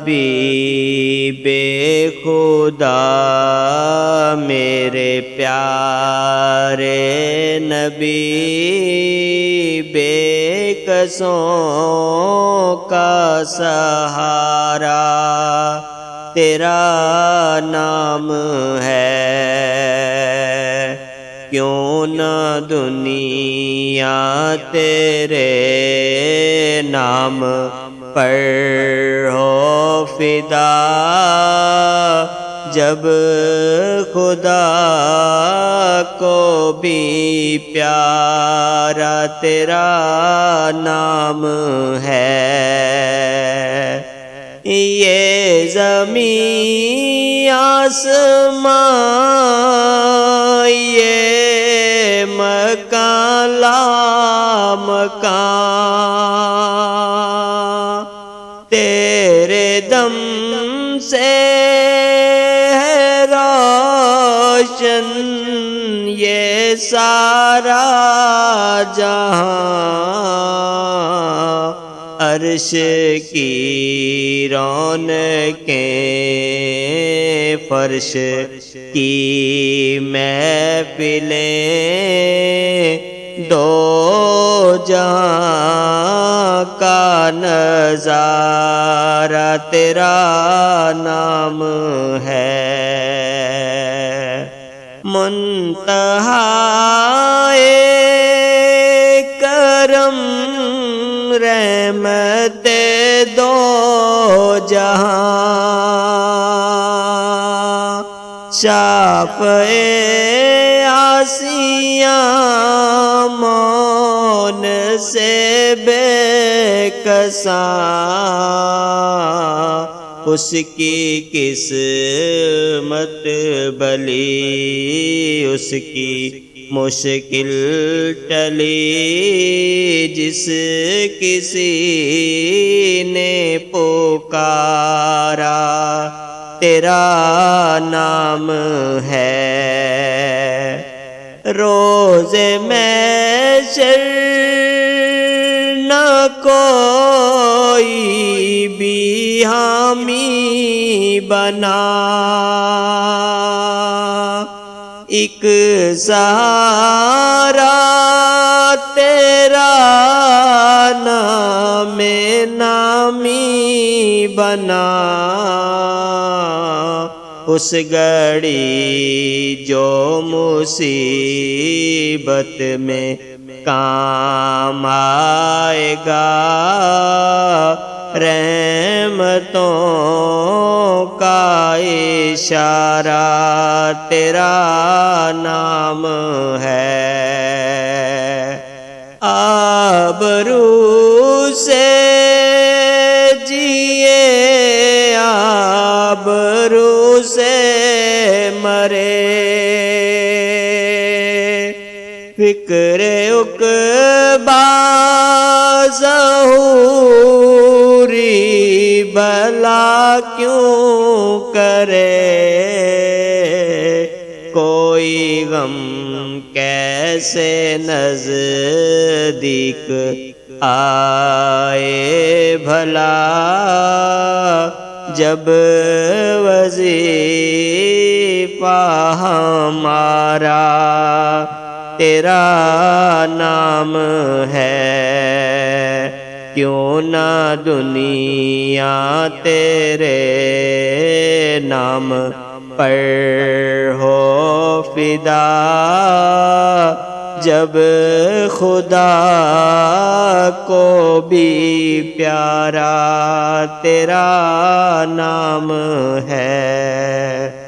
حبیب خدا میرے پیارے نبی بے کسوں کا سہارا تیرا نام ہے، کیوں نہ دنیا تیرے نام پر ہو فدا، جب خدا کو بھی پیارا تیرا نام ہے۔ یہ زمین آسمان یہ مکان لا مکان تیرے دم سے ہے روشن یہ سارا جہاں، عرش کی رونقیں فرش کی محفلیں، دو جہاں کا نظارہ تیرا نام ہے۔ منتہائے کرم رحمت دو جہاں، شافعِ آسیاں مون سے بے کساں، اس کی قسمت بلی اس کی مشکل ٹلی، جس کسی نے پکارا تیرا نام ہے۔ روز محشر نہ کوئی بھی حامی بنا، ایک سہارا تیرا نام نامی بنا، اس گھڑی جو مصیبت میں کام آئے گا، رحمتوں کا اشارہ تیرا نام ہے۔ آبرو سے جیے آبرو سے مرے، فکر عقبیٰ ظہوری بلا کیوں کرے، کوئی غم کیسے نزدیک آئے بھلا، جب وظیفہ ہمارا تیرا نام ہے، کیوں نہ دنیا تیرے نام پر ہو فدا، جب خدا کو بھی پیارا تیرا نام ہے۔